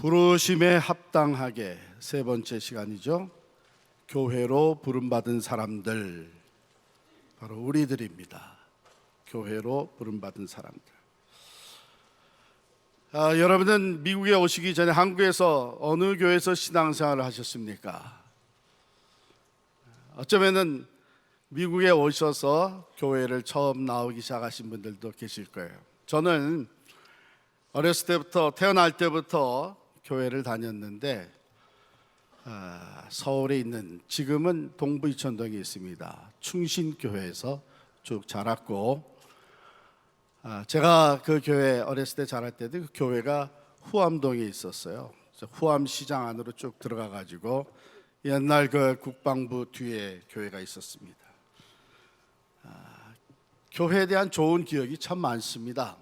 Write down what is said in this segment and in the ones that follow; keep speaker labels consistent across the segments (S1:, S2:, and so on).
S1: 부르심에 합당하게 세 번째 시간이죠. 교회로 부름받은 사람들, 바로 우리들입니다. 교회로 부름받은 사람들. 여러분은 미국에 오시기 전에 한국에서 어느 교회에서 신앙생활을 하셨습니까? 어쩌면은 미국에 오셔서 교회를 처음 나오기 시작하신 분들도 계실 거예요. 저는 어렸을 때부터, 태어날 때부터 교회를 다녔는데 서울에 있는, 지금은 동부 이천동에 있습니다, 충신교회에서 쭉 자랐고, 제가 그 교회 어렸을 때 자랄 때도 그 교회가 후암동에 있었어요. 후암시장 안으로 쭉 들어가 가지고 옛날 그 국방부 뒤에 교회가 있었습니다. 교회에 대한 좋은 기억이 참 많습니다.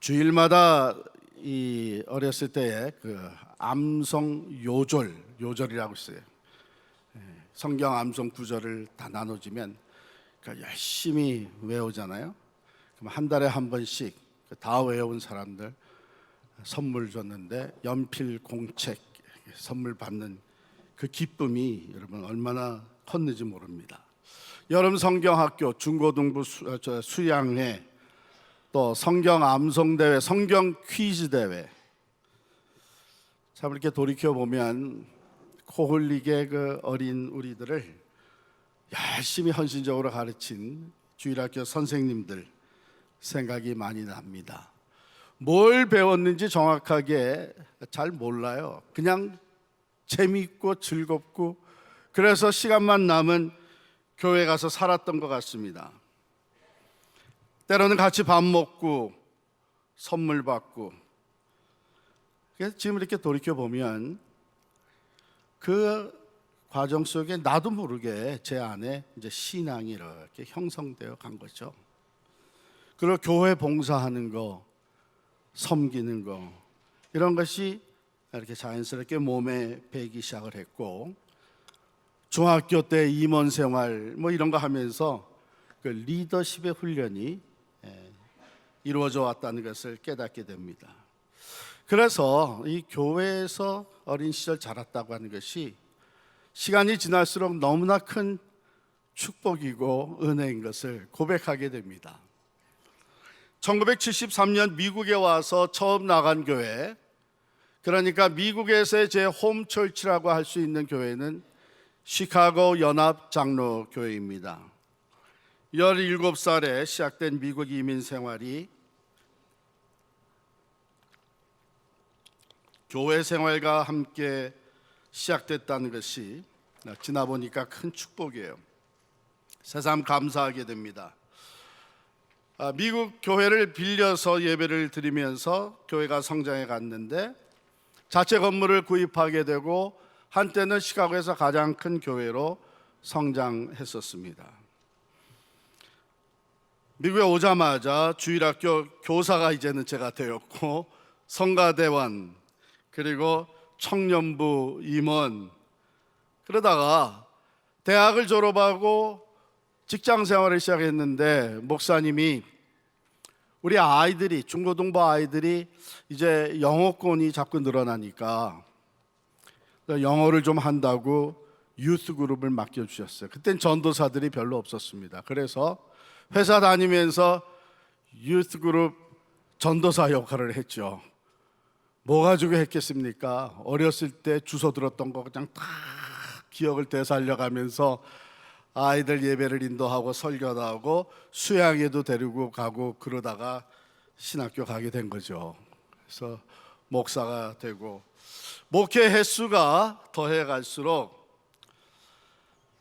S1: 주일마다 이 어렸을 때에 그 암송 요절이라고 있어요. 성경 암송 구절을 다 나눠주면 그러니까 열심히 외우잖아요. 그럼 한 달에 한 번씩 다 외운 사람들 선물 줬는데 연필 공책 선물 받는 그 기쁨이 여러분 얼마나 컸는지 모릅니다. 여름 성경학교, 중고등부 수양회, 또 성경 암송대회, 성경 퀴즈대회. 참 이렇게 돌이켜보면 코홀릭의 그 어린 우리들을 열심히 헌신적으로 가르친 주일학교 선생님들 생각이 많이 납니다. 뭘 배웠는지 정확하게 잘 몰라요. 그냥 재미있고 즐겁고, 그래서 시간만 남은 교회 가서 살았던 것 같습니다. 때로는 같이 밥 먹고 선물 받고. 지금 이렇게 돌이켜보면 그 과정 속에 나도 모르게 제 안에 이제 신앙이 이렇게 형성되어 간 거죠. 그리고 교회 봉사하는 거, 섬기는 거, 이런 것이 이렇게 자연스럽게 몸에 배기 시작을 했고, 중학교 때 임원 생활 뭐 이런 거 하면서 그 리더십의 훈련이 이루어져 왔다는 것을 깨닫게 됩니다. 그래서 이 교회에서 어린 시절 자랐다고 하는 것이 시간이 지날수록 너무나 큰 축복이고 은혜인 것을 고백하게 됩니다. 1973년 미국에 와서 처음 나간 교회, 그러니까 미국에서의 제 홈철치라고 할 수 있는 교회는 시카고 연합장로교회입니다. 17살에 시작된 미국 이민 생활이 교회 생활과 함께 시작됐다는 것이 지나보니까 큰 축복이에요. 새삼 감사하게 됩니다. 미국 교회를 빌려서 예배를 드리면서 교회가 성장해 갔는데, 자체 건물을 구입하게 되고 한때는 시카고에서 가장 큰 교회로 성장했었습니다. 미국에 오자마자 주일학교 교사가 이제는 제가 되었고, 성가대원, 그리고 청년부 임원, 그러다가 대학을 졸업하고 직장 생활을 시작했는데, 목사님이 우리 아이들이, 중고등부 아이들이 이제 영어권이 자꾸 늘어나니까 영어를 좀 한다고 유스 그룹을 맡겨주셨어요. 그땐 전도사들이 별로 없었습니다. 그래서 회사 다니면서 유스 그룹 전도사 역할을 했죠. 뭐 가지고 했겠습니까? 어렸을 때 주워 들었던 거 그냥 다 기억을 되살려가면서 아이들 예배를 인도하고 설교도 하고 수양회도 데리고 가고, 그러다가 신학교 가게 된 거죠. 그래서 목사가 되고, 목회 횟수가 더해 갈수록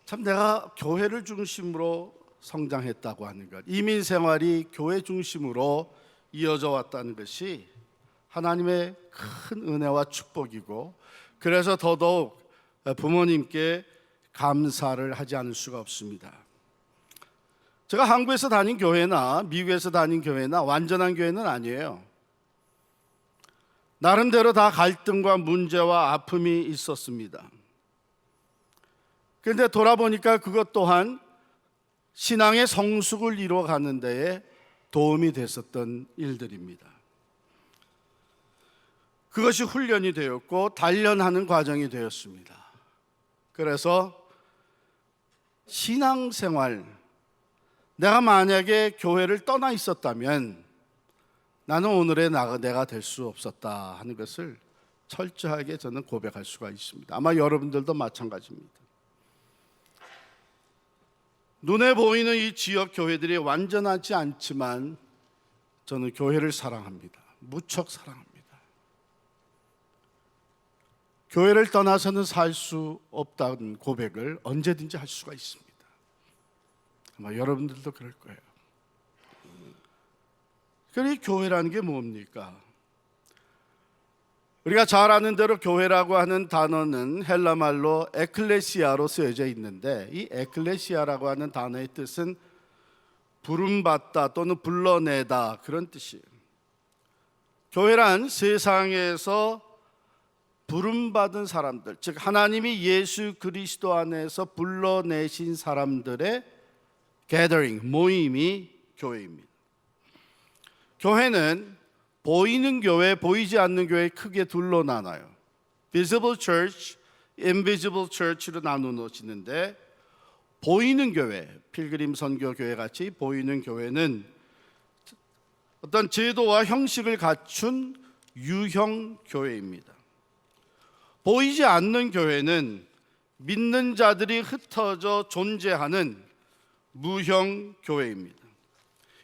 S1: 참 내가 교회를 중심으로 성장했다고 하는 것, 이민 생활이 교회 중심으로 이어져 왔다는 것이 하나님의 큰 은혜와 축복이고, 그래서 더더욱 부모님께 감사를 하지 않을 수가 없습니다. 제가 한국에서 다닌 교회나 미국에서 다닌 교회나 완전한 교회는 아니에요. 나름대로 다 갈등과 문제와 아픔이 있었습니다. 그런데 돌아보니까 그것 또한 신앙의 성숙을 이루어가는 데에 도움이 됐었던 일들입니다. 그것이 훈련이 되었고 단련하는 과정이 되었습니다. 그래서 신앙생활, 내가 만약에 교회를 떠나 있었다면 나는 오늘의 내가 될 수 없었다 하는 것을 철저하게 저는 고백할 수가 있습니다. 아마 여러분들도 마찬가지입니다. 눈에 보이는 이 지역 교회들이 완전하지 않지만 저는 교회를 사랑합니다. 무척 사랑합니다. 교회를 떠나서는 살 수 없다는 고백을 언제든지 할 수가 있습니다. 아마 여러분들도 그럴 거예요. 그러니 교회라는 게 뭡니까? 우리가 잘 아는 대로 교회라고 하는 단어는 헬라 말로 에클레시아로 쓰여져 있는데, 이 에클레시아라고 하는 단어의 뜻은 부름받다 또는 불러내다, 그런 뜻이에요. 교회란 세상에서 부름받은 사람들, 즉 하나님이 예수 그리스도 안에서 불러내신 사람들의 gathering, 모임이 교회입니다. 교회는 보이는 교회, 보이지 않는 교회 크게 둘로 나눠요. visible church, invisible church로 나누어지는데, 보이는 교회, 필그림 선교 교회 같이 보이는 교회는 어떤 제도와 형식을 갖춘 유형 교회입니다. 보이지 않는 교회는 믿는 자들이 흩어져 존재하는 무형 교회입니다.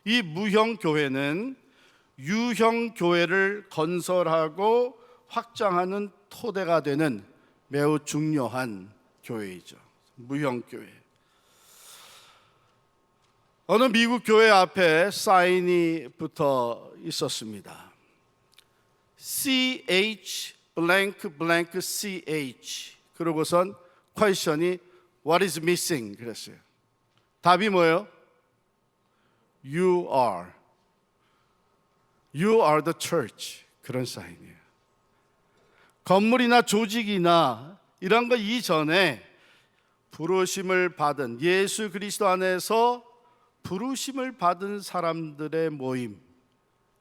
S1: 이 무형 교회는 유형 교회를 건설하고 확장하는 토대가 되는 매우 중요한 교회이죠. 무형 교회. 어느 미국 교회 앞에 사인이 붙어 있었습니다. CH blank blank CH. 그러고선 퀘스천이 What is missing? 그랬어요. 답이 뭐예요? You are. You are the church. 그런 사인이에요. 건물이나 조직이나 이런 거 이전에 부르심을 받은, 예수 그리스도 안에서 부르심을 받은 사람들의 모임,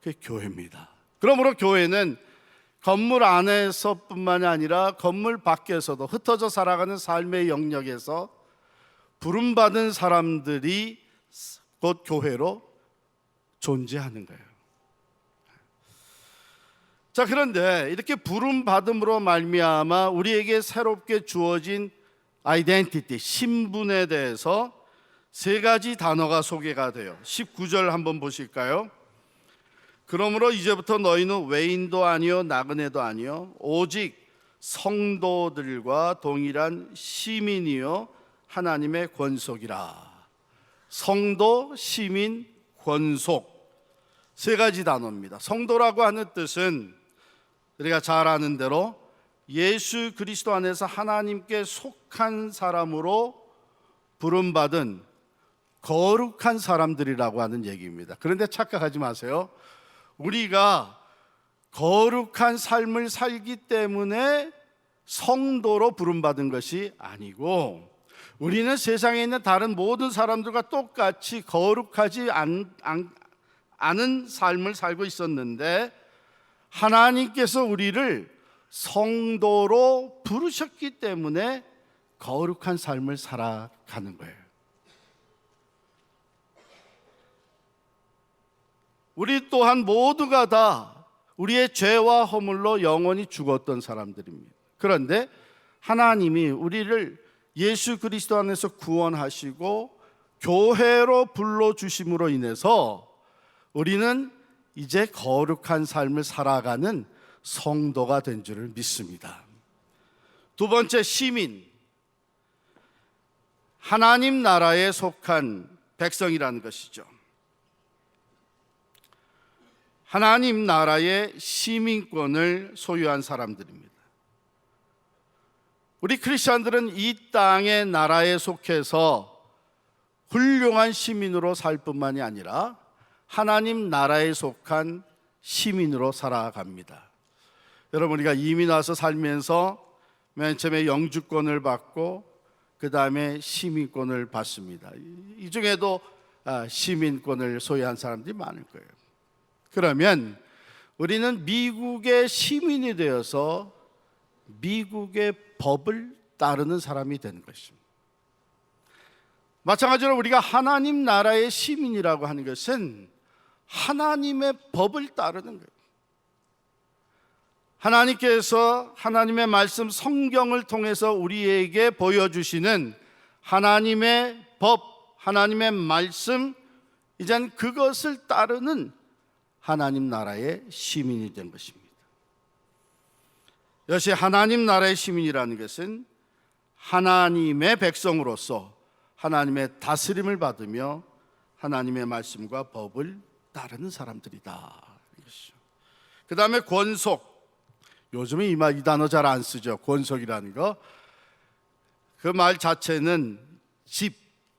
S1: 그게 교회입니다. 그러므로 교회는 건물 안에서뿐만이 아니라 건물 밖에서도 흩어져 살아가는 삶의 영역에서 부름받은 사람들이 곧 교회로 존재하는 거예요. 자, 그런데 이렇게 부름받음으로 말미암아 우리에게 새롭게 주어진 아이덴티티, 신분에 대해서 세 가지 단어가 소개가 돼요. 19절 한번 보실까요? 그러므로 이제부터 너희는 외인도 아니요 나그네도 아니요 오직 성도들과 동일한 시민이요 하나님의 권속이라. 성도, 시민, 권속, 세 가지 단어입니다. 성도라고 하는 뜻은 우리가 잘 아는 대로 예수 그리스도 안에서 하나님께 속한 사람으로 부름받은 거룩한 사람들이라고 하는 얘기입니다. 그런데 착각하지 마세요. 우리가 거룩한 삶을 살기 때문에 성도로 부름받은 것이 아니고, 우리는 세상에 있는 다른 모든 사람들과 똑같이 거룩하지 않은 삶을 살고 있었는데 하나님께서 우리를 성도로 부르셨기 때문에 거룩한 삶을 살아가는 거예요. 우리 또한 모두가 다 우리의 죄와 허물로 영원히 죽었던 사람들입니다. 그런데 하나님이 우리를 예수 그리스도 안에서 구원하시고 교회로 불러주심으로 인해서 우리는 이제 거룩한 삶을 살아가는 성도가 된 줄을 믿습니다. 두 번째, 시민. 하나님 나라에 속한 백성이라는 것이죠. 하나님 나라의 시민권을 소유한 사람들입니다. 우리 크리스천들은 이 땅의 나라에 속해서 훌륭한 시민으로 살 뿐만이 아니라 하나님 나라에 속한 시민으로 살아갑니다. 여러분, 우리가 이민 와서 살면서 맨 처음에 영주권을 받고 그 다음에 시민권을 받습니다. 이 중에도 시민권을 소유한 사람들이 많을 거예요. 그러면 우리는 미국의 시민이 되어서 미국의 법을 따르는 사람이 되는 것입니다. 마찬가지로 우리가 하나님 나라의 시민이라고 하는 것은 하나님의 법을 따르는 거예요. 하나님께서 하나님의 말씀 성경을 통해서 우리에게 보여주시는 하나님의 법, 하나님의 말씀, 이젠 그것을 따르는 하나님 나라의 시민이 된 것입니다. 역시 하나님 나라의 시민이라는 것은 하나님의 백성으로서 하나님의 다스림을 받으며 하나님의 말씀과 법을 따르는 사람들이다. 그 다음에 권속. 요즘에 이 단어 잘 안 쓰죠. 권속이라는 거. 그 말 자체는 집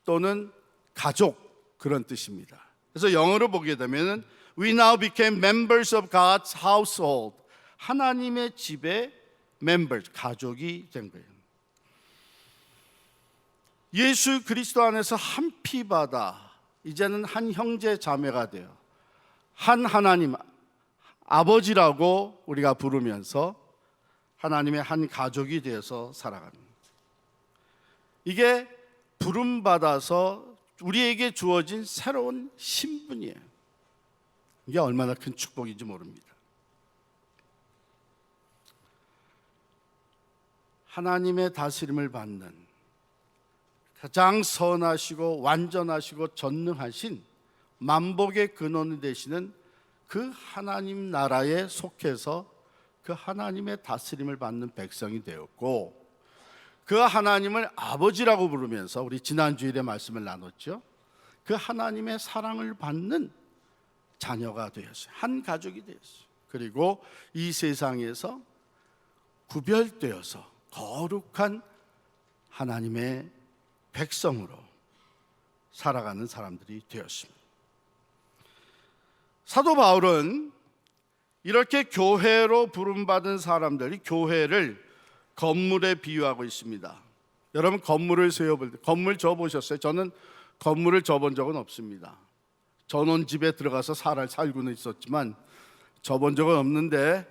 S1: 또는 가족 그런 뜻입니다. 그래서 영어로 보게 되면 We now became members of God's household. 하나님의 집의 members, 가족이 된 거예요. 예수 그리스도 안에서 한 피 받아 이제는 한 형제 자매가 되어 한 하나님 아버지라고 우리가 부르면서 하나님의 한 가족이 되어서 살아가는 거예요. 이게 부름받아서 우리에게 주어진 새로운 신분이에요. 이게 얼마나 큰 축복인지 모릅니다. 하나님의 다스림을 받는 가장 선하시고 완전하시고 전능하신 만복의 근원이 되시는 그 하나님 나라에 속해서 그 하나님의 다스림을 받는 백성이 되었고, 그 하나님을 아버지라고 부르면서 우리 지난주일에 말씀을 나눴죠. 그 하나님의 사랑을 받는 자녀가 되었어요. 한 가족이 되었어요. 그리고 이 세상에서 구별되어서 거룩한 하나님의 백성으로 살아가는 사람들이 되었습니다. 사도 바울은 이렇게 교회로 부름받은 사람들이 교회를 건물에 비유하고 있습니다. 여러분 건물을 세워볼 때 건물 져보셨어요? 저는 건물을 져본 적은 없습니다. 전원집에 들어가서 살고는 있었지만 져본 적은 없는데,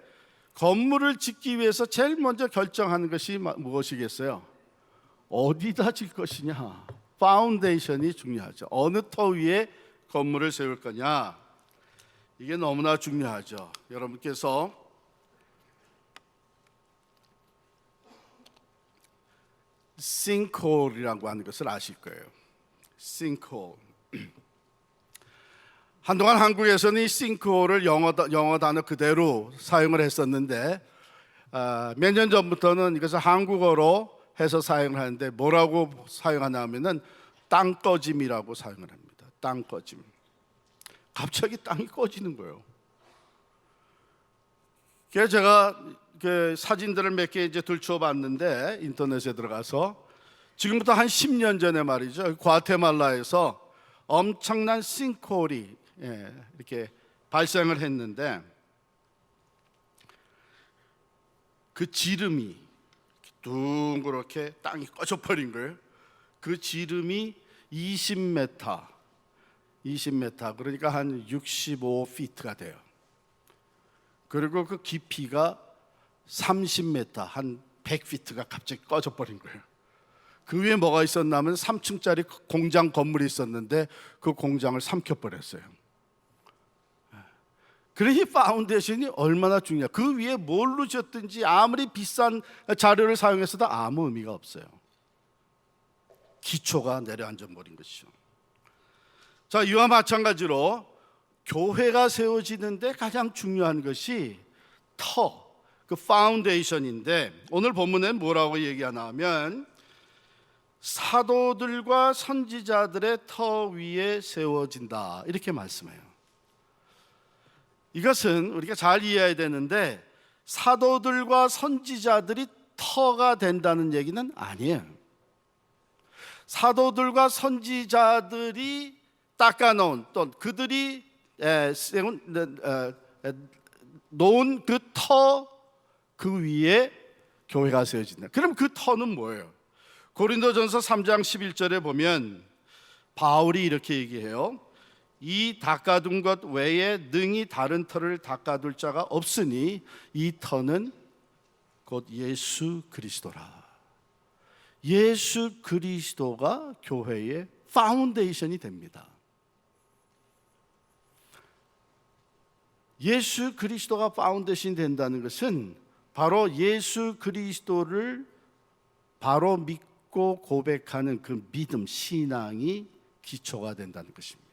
S1: 건물을 짓기 위해서 제일 먼저 결정하는 것이 무엇이겠어요? 어디다 질 것이냐. 파운데이션이 중요하죠. 어느 터 위에 건물을 세울 거냐. 이게 너무나 중요하죠. 여러분께서 싱크홀이라고 하는 것을 아실 거예요. 싱크홀. 한동안 한국에서는 이 싱크홀을 영어 단어 그대로 사용을 했었는데 몇 년 전부터는 이것을 한국어로 해서 사용을 하는데 뭐라고 사용하냐면은 땅꺼짐이라고 사용을 합니다. 땅꺼짐. 갑자기 땅이 꺼지는 거예요. 그래서 제가 그 사진들을 몇 개 이제 들춰봤는데 인터넷에 들어가서 지금부터 한 10년 전에 말이죠. 과테말라에서 엄청난 싱크홀이 이렇게 발생을 했는데 그 지름이 둥그렇게 땅이 꺼져버린 거예요. 그 지름이 20m 그러니까 한 65피트가 돼요. 그리고 그 깊이가 30m 한 100피트가 갑자기 꺼져버린 거예요. 그 위에 뭐가 있었냐면 3층짜리 공장 건물이 있었는데 그 공장을 삼켜버렸어요. 그러니 파운데이션이 얼마나 중요해요. 그 위에 뭘로 지었든지 아무리 비싼 자료를 사용해서도 아무 의미가 없어요. 기초가 내려앉아 버린 것이죠. 자, 이와 마찬가지로 교회가 세워지는데 가장 중요한 것이 그 파운데이션인데, 오늘 본문엔 뭐라고 얘기하나 하면 사도들과 선지자들의 터 위에 세워진다 이렇게 말씀해요. 이것은 우리가 잘 이해해야 되는데 사도들과 선지자들이 터가 된다는 얘기는 아니에요. 사도들과 선지자들이 닦아놓은 또 그들이 놓은 그 터 그 위에 교회가 세워진다. 그럼 그 터는 뭐예요? 고린도전서 3장 11절에 보면 바울이 이렇게 얘기해요. 이 닦아둔 것 외에 능히 다른 터를 닦아둘 자가 없으니 이 터는 곧 예수 그리스도라. 예수 그리스도가 교회의 파운데이션이 됩니다. 예수 그리스도가 파운데이션이 된다는 것은 바로 예수 그리스도를 바로 믿고 고백하는 그 믿음, 신앙이 기초가 된다는 것입니다.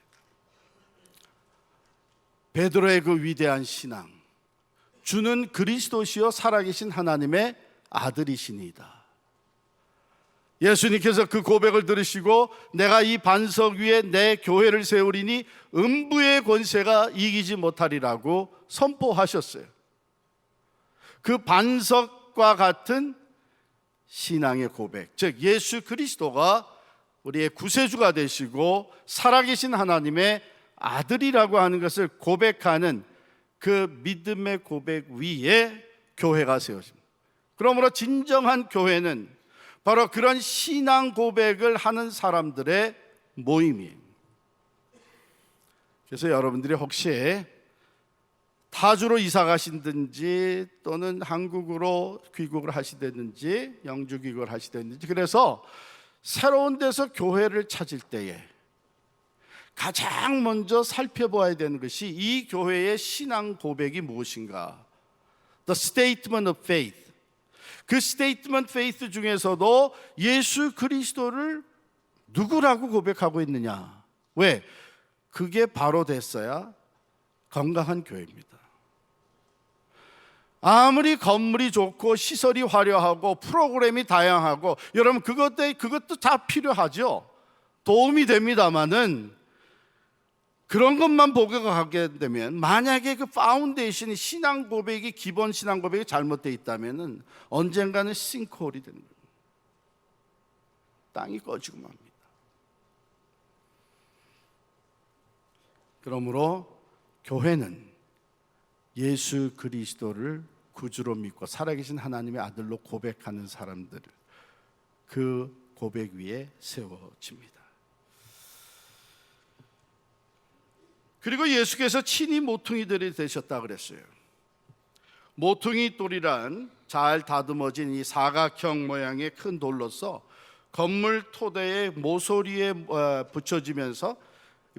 S1: 베드로의 그 위대한 신앙, 주는 그리스도시요 살아계신 하나님의 아들이시니이다. 예수님께서 그 고백을 들으시고 내가 이 반석 위에 내 교회를 세우리니 음부의 권세가 이기지 못하리라고 선포하셨어요. 그 반석과 같은 신앙의 고백, 즉 예수 그리스도가 우리의 구세주가 되시고 살아계신 하나님의 아들이라고 하는 것을 고백하는 그 믿음의 고백 위에 교회가 세워집니다. 그러므로 진정한 교회는 바로 그런 신앙 고백을 하는 사람들의 모임이에요. 그래서 여러분들이 혹시 타주로 이사 가신든지 또는 한국으로 귀국을 하시든지 영주 귀국을 하시든지, 그래서 새로운 데서 교회를 찾을 때에 가장 먼저 살펴봐야 되는 것이 이 교회의 신앙 고백이 무엇인가? The statement of faith. 그 statement faith 중에서도 예수 그리스도를 누구라고 고백하고 있느냐? 왜? 그게 바로 됐어야 건강한 교회입니다. 아무리 건물이 좋고 시설이 화려하고 프로그램이 다양하고, 여러분 그것도 다 필요하죠. 도움이 됩니다마는 그런 것만 보고가게 되면, 만약에 그 파운데이션이 신앙 고백이, 기본 신앙 고백이 잘못되어 있다면 언젠가는 싱크홀이 되는 거예요. 땅이 꺼지고 맙니다. 그러므로 교회는 예수 그리스도를 구주로 믿고 살아계신 하나님의 아들로 고백하는 사람들, 그 고백 위에 세워집니다. 그리고 예수께서 친히 모퉁이들이 되셨다 그랬어요. 모퉁이 돌이란 잘 다듬어진 이 사각형 모양의 큰 돌로서 건물 토대에 모서리에 붙여지면서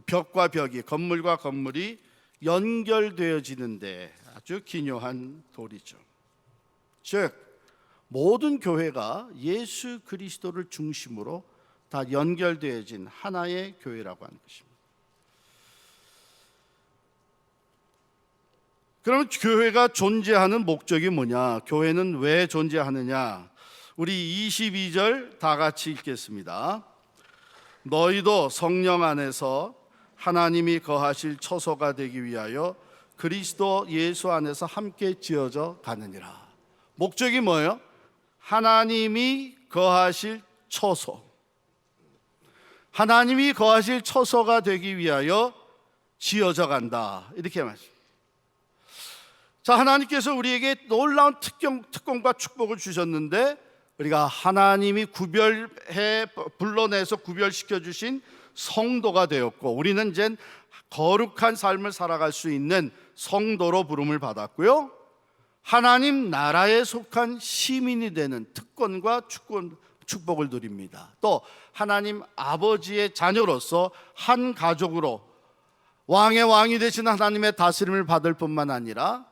S1: 벽과 벽이, 건물과 건물이 연결되어지는데 아주 기묘한 돌이죠. 즉 모든 교회가 예수 그리스도를 중심으로 다 연결되어진 하나의 교회라고 하는 것입니다. 그러면 교회가 존재하는 목적이 뭐냐? 교회는 왜 존재하느냐? 우리 22절 다 같이 읽겠습니다. 너희도 성령 안에서 하나님이 거하실 처소가 되기 위하여 그리스도 예수 안에서 함께 지어져 가느니라. 목적이 뭐예요? 하나님이 거하실 처소, 하나님이 거하실 처소가 되기 위하여 지어져 간다, 이렇게 말씀합니다. 자, 하나님께서 우리에게 놀라운 특권과 축복을 주셨는데, 우리가 하나님이 불러내서 구별시켜 주신 성도가 되었고, 우리는 이제 거룩한 삶을 살아갈 수 있는 성도로 부름을 받았고요, 하나님 나라에 속한 시민이 되는 특권과 축복을 누립니다. 또 하나님 아버지의 자녀로서 한 가족으로 왕의 왕이 되신 하나님의 다스림을 받을 뿐만 아니라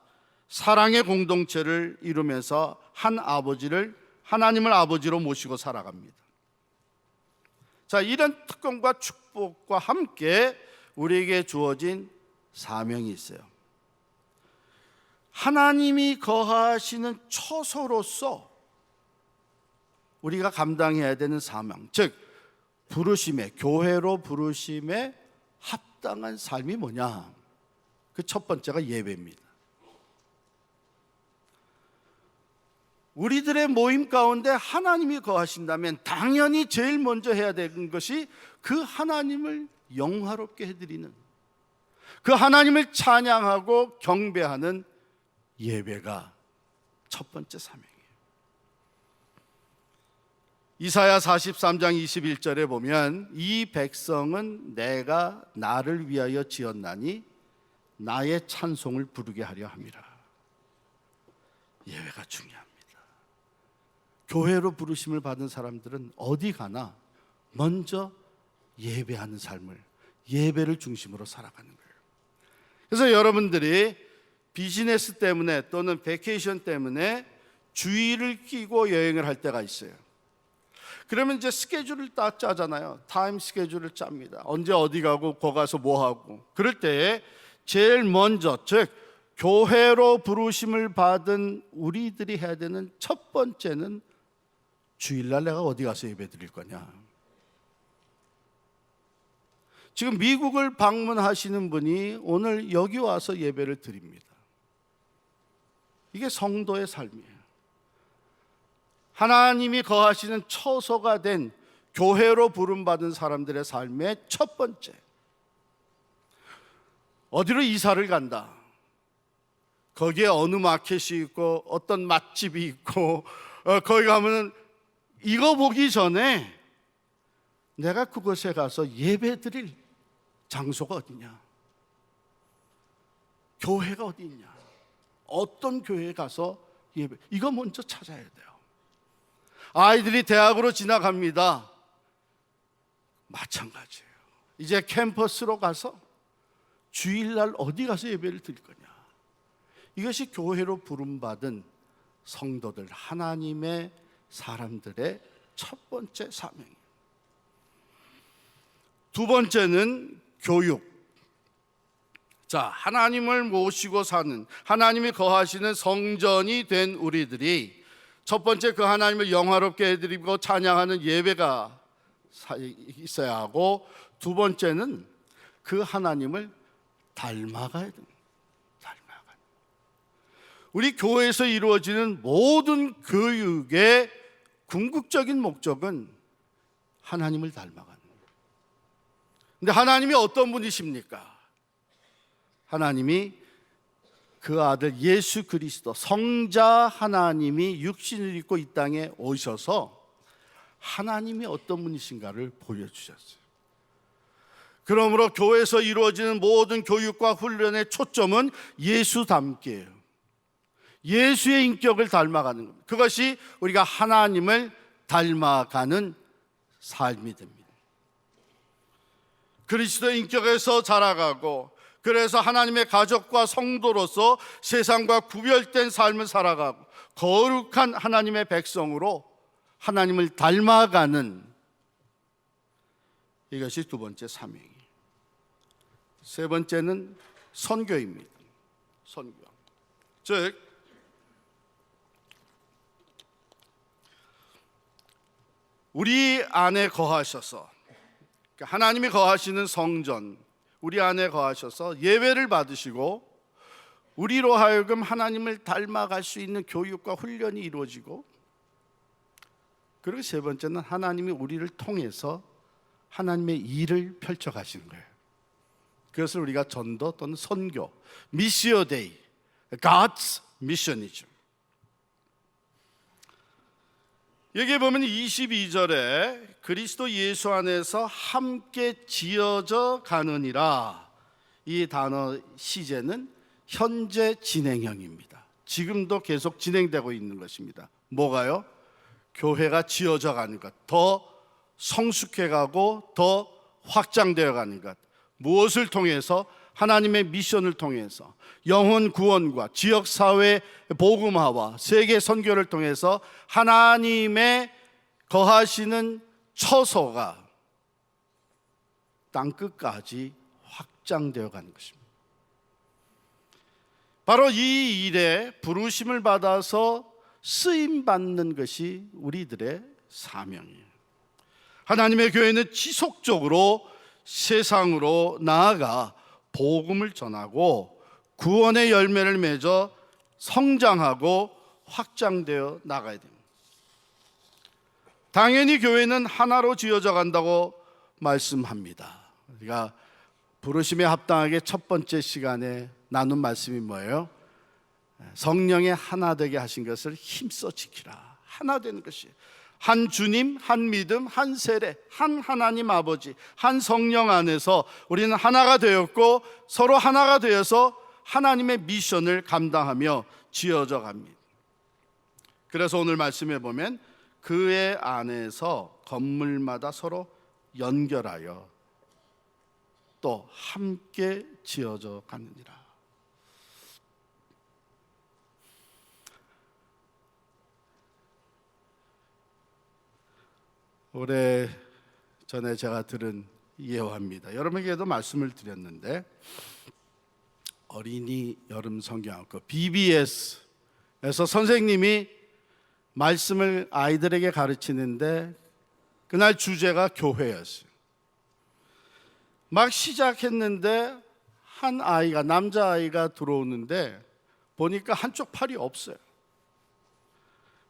S1: 사랑의 공동체를 이루면서 하나님을 아버지로 모시고 살아갑니다. 자, 이런 특권과 축복과 함께 우리에게 주어진 사명이 있어요. 하나님이 거하시는 처소로서 우리가 감당해야 되는 사명, 즉 부르심의, 교회로 부르심에 합당한 삶이 뭐냐? 그 첫 번째가 예배입니다. 우리들의 모임 가운데 하나님이 거하신다면 당연히 제일 먼저 해야 되는 것이 그 하나님을 영화롭게 해드리는, 그 하나님을 찬양하고 경배하는 예배가 첫 번째 사명이에요. 이사야 43장 21절에 보면 이 백성은 내가 나를 위하여 지었나니 나의 찬송을 부르게 하려 함이라. 예배가 중요합니다. 교회로 부르심을 받은 사람들은 어디 가나 먼저 예배하는 삶을, 예배를 중심으로 살아가는 거예요. 그래서 여러분들이 비즈니스 때문에 또는 베케이션 때문에 주의를 끼고 여행을 할 때가 있어요. 그러면 이제 스케줄을 딱 짜잖아요. 타임 스케줄을 짭니다. 언제 어디 가고 거 가서 뭐 하고. 그럴 때에 제일 먼저, 즉 교회로 부르심을 받은 우리들이 해야 되는 첫 번째는 주일날 내가 어디 가서 예배 드릴 거냐. 지금 미국을 방문하시는 분이 오늘 여기 와서 예배를 드립니다. 이게 성도의 삶이에요. 하나님이 거하시는 처소가 된 교회로 부름받은 사람들의 삶의 첫 번째, 어디로 이사를 간다. 거기에 어느 마켓이 있고 어떤 맛집이 있고 거기 가면은 이거 보기 전에 내가 그곳에 가서 예배 드릴 장소가 어디냐, 교회가 어디 있냐, 어떤 교회에 가서 예배, 이거 먼저 찾아야 돼요. 아이들이 대학으로 지나갑니다. 마찬가지예요. 이제 캠퍼스로 가서 주일날 어디 가서 예배를 드릴 거냐. 이것이 교회로 부름받은 성도들, 하나님의 사람들의 첫 번째 사명이에요. 두 번째는 교육. 자, 하나님을 모시고 사는, 하나님이 거하시는 성전이 된 우리들이 첫 번째 그 하나님을 영화롭게 해드리고 찬양하는 예배가 있어야 하고, 두 번째는 그 하나님을 닮아가야 됩니다. 닮아가야. 우리 교회에서 이루어지는 모든 교육의 궁극적인 목적은 하나님을 닮아가는 거예요. 근데 하나님이 어떤 분이십니까? 하나님이 그 아들 예수 그리스도 성자 하나님이 육신을 입고 이 땅에 오셔서 하나님이 어떤 분이신가를 보여주셨어요. 그러므로 교회에서 이루어지는 모든 교육과 훈련의 초점은 예수 닮기예요. 예수의 인격을 닮아가는 겁니다. 그것이 우리가 하나님을 닮아가는 삶이 됩니다. 그리스도의 인격에서 자라가고, 그래서 하나님의 가족과 성도로서 세상과 구별된 삶을 살아가고 거룩한 하나님의 백성으로 하나님을 닮아가는, 이것이 두 번째 사명이에요. 세 번째는 선교입니다. 선교. 즉 우리 안에 거하셔서, 하나님이 거하시는 성전, 우리 안에 거하셔서 예배를 받으시고 우리로 하여금 하나님을 닮아갈 수 있는 교육과 훈련이 이루어지고, 그리고 세 번째는 하나님이 우리를 통해서 하나님의 일을 펼쳐 가시는 거예요. 그것을 우리가 전도 또는 선교, 미시오 데이, God's mission이죠. 여기 보면 22절에 그리스도 예수 안에서 함께 지어져 가느니라, 이 단어 시제는 현재 진행형입니다. 지금도 계속 진행되고 있는 것입니다. 뭐가요? 교회가 지어져 가는 것, 더 성숙해 가고 더 확장되어 가는 것. 무엇을 통해서? 하나님의 미션을 통해서 영혼 구원과 지역사회 복음화와 세계 선교를 통해서 하나님의 거하시는 처소가 땅끝까지 확장되어 가는 것입니다. 바로 이 일에 부르심을 받아서 쓰임받는 것이 우리들의 사명이에요. 하나님의 교회는 지속적으로 세상으로 나아가 복음을 전하고 구원의 열매를 맺어 성장하고 확장되어 나가야 됩니다. 당연히 교회는 하나로 지어져 간다고 말씀합니다. 우리가 부르심에 합당하게 첫 번째 시간에 나눈 말씀이 뭐예요? 성령의 하나 되게 하신 것을 힘써 지키라. 하나 되는 것이, 한 주님, 한 믿음, 한 세례, 한 하나님 아버지, 한 성령 안에서 우리는 하나가 되었고 서로 하나가 되어서 하나님의 미션을 감당하며 지어져 갑니다. 그래서 오늘 말씀해 보면 그의 안에서 건물마다 서로 연결하여 또 함께 지어져 가느니라. 오래 전에 제가 들은 예화입니다. 여러분에게도 말씀을 드렸는데 어린이 여름 성경학교 BBS에서 선생님이 말씀을 아이들에게 가르치는데 그날 주제가 교회였어요. 막 시작했는데 한 아이가, 남자아이가 들어오는데 보니까 한쪽 팔이 없어요.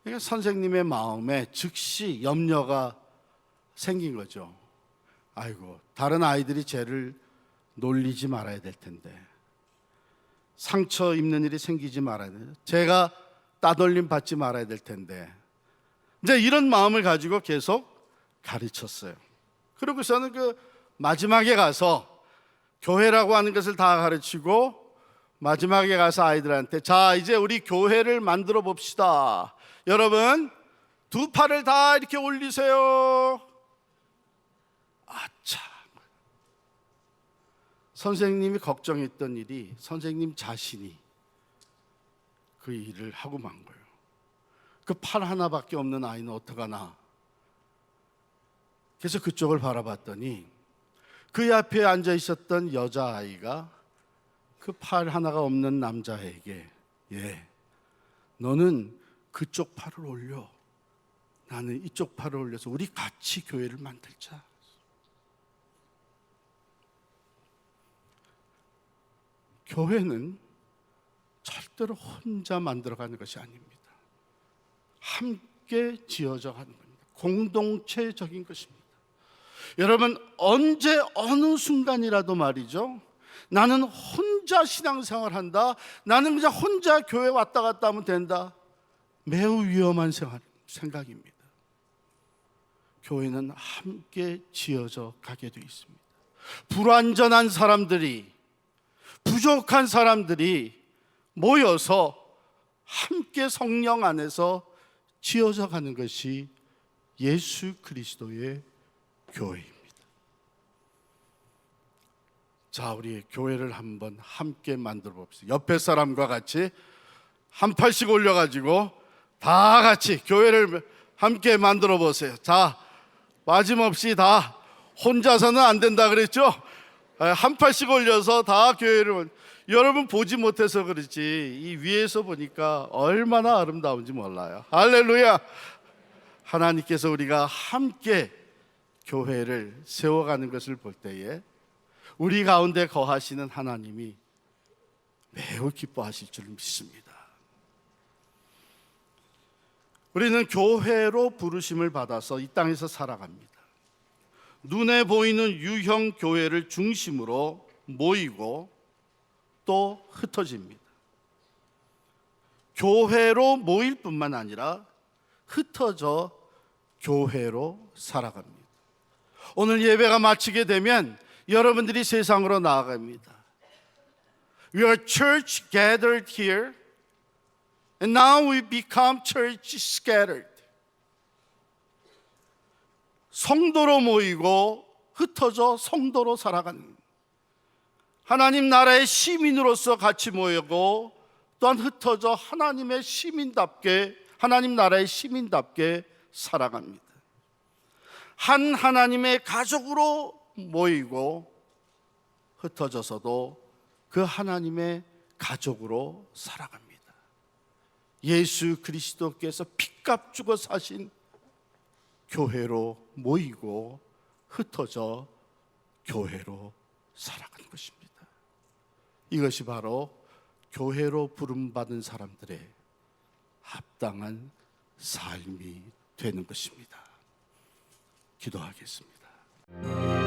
S1: 그러니까 선생님의 마음에 즉시 염려가 생긴 거죠. 아이고, 다른 아이들이 쟤를 놀리지 말아야 될 텐데, 상처 입는 일이 생기지 말아야 돼. 제가 따돌림 받지 말아야 될 텐데. 이제 이런 마음을 가지고 계속 가르쳤어요. 그러고서는 그 마지막에 가서 교회라고 하는 것을 다 가르치고 마지막에 가서 아이들한테 자, 이제 우리 교회를 만들어 봅시다. 여러분, 두 팔을 다 이렇게 올리세요. 아차. 선생님이 걱정했던 일이 선생님 자신이 그 일을 하고 만 거예요. 그 팔 하나밖에 없는 아이는 어떡하나. 그래서 그쪽을 바라봤더니 그 앞에 앉아 있었던 여자아이가 그 팔 하나가 없는 남자에게 너는 그쪽 팔을 올려, 나는 이쪽 팔을 올려서 우리 같이 교회를 만들자. 교회는 절대로 혼자 만들어가는 것이 아닙니다. 함께 지어져 가는 겁니다. 공동체적인 것입니다. 여러분, 언제 어느 순간이라도 말이죠, 나는 혼자 신앙생활 한다, 나는 그냥 혼자 교회 왔다 갔다 하면 된다, 매우 위험한 생각입니다. 교회는 함께 지어져 가게 되어 있습니다. 불완전한 사람들이, 부족한 사람들이 모여서 함께 성령 안에서 지어져 가는 것이 예수 그리스도의 교회입니다. 자, 우리 교회를 한번 함께 만들어 봅시다. 옆에 사람과 같이 한 팔씩 올려가지고 다 같이 교회를 함께 만들어 보세요. 자, 빠짐없이 다, 혼자서는 안 된다 그랬죠? 한 팔씩 올려서 다 교회를, 여러분 보지 못해서 그렇지 이 위에서 보니까 얼마나 아름다운지 몰라요. 할렐루야. 하나님께서 우리가 함께 교회를 세워가는 것을 볼 때에 우리 가운데 거하시는 하나님이 매우 기뻐하실 줄 믿습니다. 우리는 교회로 부르심을 받아서 이 땅에서 살아갑니다. 눈에 보이는 유형 교회를 중심으로 모이고 또 흩어집니다. 교회로 모일 뿐만 아니라 흩어져 교회로 살아갑니다. 오늘 예배가 마치게 되면 여러분들이 세상으로 나아갑니다. We are church gathered here, and now we become church scattered. 성도로 모이고 흩어져 성도로 살아가는, 하나님 나라의 시민으로서 같이 모이고 또한 흩어져 하나님의 시민답게, 하나님 나라의 시민답게 살아갑니다. 한 하나님의 가족으로 모이고 흩어져서도 그 하나님의 가족으로 살아갑니다. 예수 그리스도께서 핏값 주고 사신 교회로 모이고 흩어져 교회로 살아가는 것입니다. 이것이 바로 교회로 부름받은 사람들의 합당한 삶이 되는 것입니다. 기도하겠습니다.